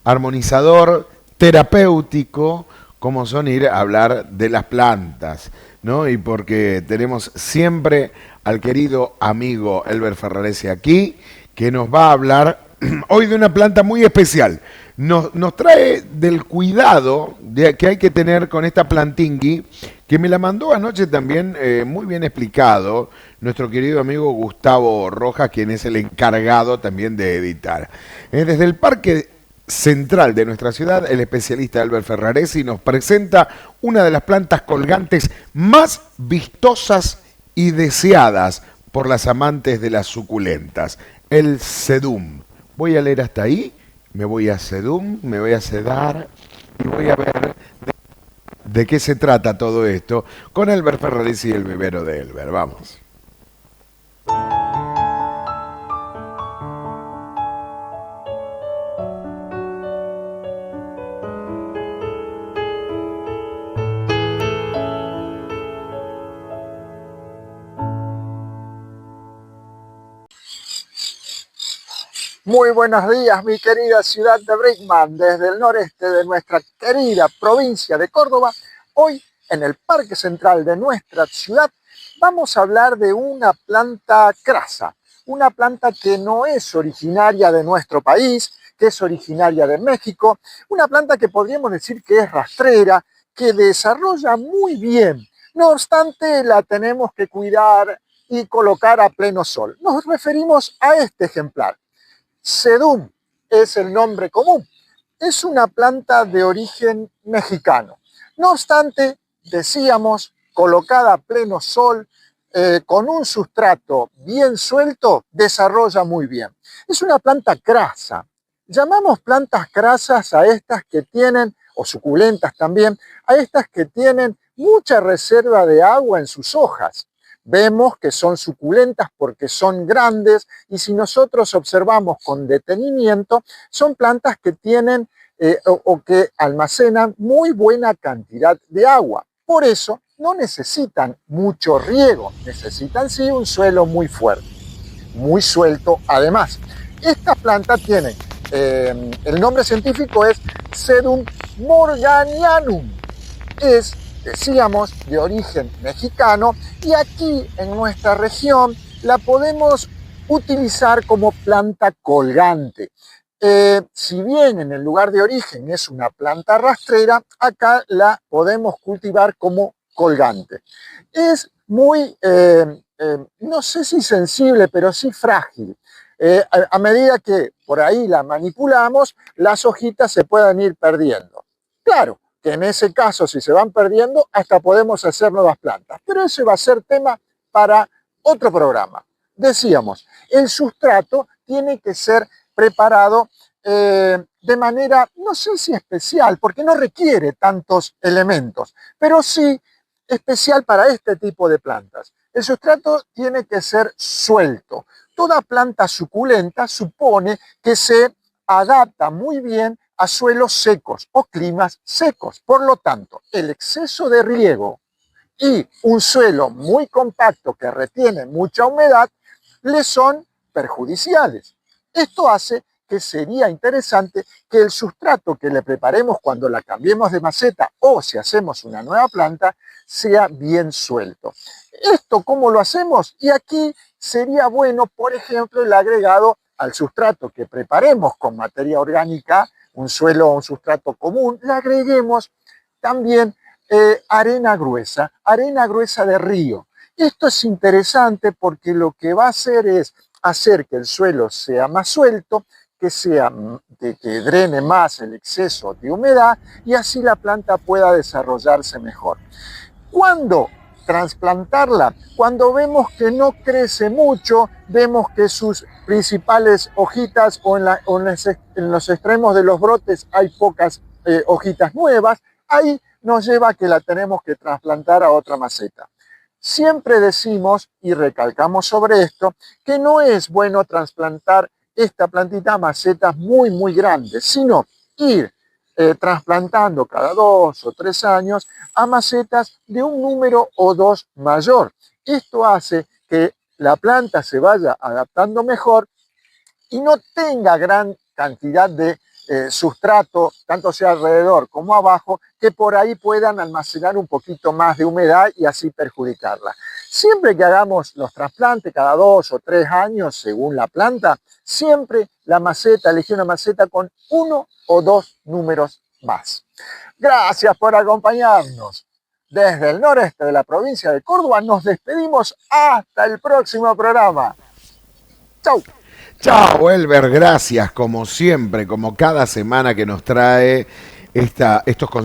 armonizador, terapéutico, como son ir a hablar de las plantas, ¿no? Y porque tenemos siempre al querido amigo Elber Ferraresi aquí, que nos va a hablar hoy de una planta muy especial. Nos trae del cuidado que hay que tener con esta plantingui, que me la mandó anoche también muy bien explicado nuestro querido amigo Gustavo Rojas, quien es el encargado también de editar. Desde el Parque Central de nuestra ciudad, el especialista Albert Ferraresi nos presenta una de las plantas colgantes más vistosas y deseadas por las amantes de las suculentas, el sedum. Voy a leer hasta ahí, me voy a sedum, me voy a sedar y voy a ver de qué se trata todo esto con Albert Ferraresi y el vivero de Elber. Vamos. Muy buenos días, mi querida ciudad de Brickman, desde el noreste de nuestra querida provincia de Córdoba. Hoy, en el Parque Central de nuestra ciudad, vamos a hablar de una planta crasa, una planta que no es originaria de nuestro país, que es originaria de México, una planta que podríamos decir que es rastrera, que desarrolla muy bien. No obstante, la tenemos que cuidar y colocar a pleno sol. Nos referimos a este ejemplar. Sedum es el nombre común. Es una planta de origen mexicano. No obstante, decíamos, colocada a pleno sol, con un sustrato bien suelto, desarrolla muy bien. Es una planta crasa. Llamamos plantas crasas a estas que tienen, o suculentas también, a estas que tienen mucha reserva de agua en sus hojas. Vemos que son suculentas porque son grandes y si nosotros observamos con detenimiento, son plantas que tienen o que almacenan muy buena cantidad de agua. Por eso no necesitan mucho riego, necesitan sí un suelo muy fuerte, muy suelto además. Esta planta tiene, el nombre científico es Sedum morganianum, decíamos, de origen mexicano y aquí en nuestra región la podemos utilizar como planta colgante. Si bien en el lugar de origen es una planta rastrera, acá la podemos cultivar como colgante. Es muy, no sé si sensible, pero sí frágil. A medida que por ahí la manipulamos, las hojitas se pueden ir perdiendo. Claro, que en ese caso, si se van perdiendo, hasta podemos hacer nuevas plantas. Pero ese va a ser tema para otro programa. Decíamos, el sustrato tiene que ser preparado de manera, no sé si especial, porque no requiere tantos elementos, pero sí especial para este tipo de plantas. El sustrato tiene que ser suelto. Toda planta suculenta supone que se adapta muy bien a suelos secos o climas secos. Por lo tanto, el exceso de riego y un suelo muy compacto que retiene mucha humedad le son perjudiciales. Esto hace que sería interesante que el sustrato que le preparemos cuando la cambiemos de maceta o si hacemos una nueva planta sea bien suelto. ¿Esto cómo lo hacemos? Y aquí sería bueno, por ejemplo, el agregado al sustrato que preparemos con materia orgánica, un suelo o un sustrato común, le agreguemos también arena gruesa de río. Esto es interesante porque lo que va a hacer es hacer que el suelo sea más suelto, que drene más el exceso de humedad y así la planta pueda desarrollarse mejor. ¿Cuándo trasplantarla? Cuando vemos que no crece mucho, vemos que sus principales hojitas en los extremos de los brotes hay pocas hojitas nuevas, ahí nos lleva a que la tenemos que trasplantar a otra maceta. Siempre decimos y recalcamos sobre esto que no es bueno trasplantar esta plantita a macetas muy grandes, sino ir trasplantando cada 2 o 3 años a macetas de un número o dos mayor. Esto hace que la planta se vaya adaptando mejor y no tenga gran cantidad de sustrato, tanto sea alrededor como abajo, que por ahí puedan almacenar un poquito más de humedad y así perjudicarla. Siempre que hagamos los trasplantes, cada 2 o 3 años, según la planta, siempre la maceta, elegí una maceta con 1 o 2 números más. Gracias por acompañarnos. Desde el noreste de la provincia de Córdoba nos despedimos hasta el próximo programa. Chau. Chao, Elber, gracias como siempre, como cada semana que nos trae estos consejos.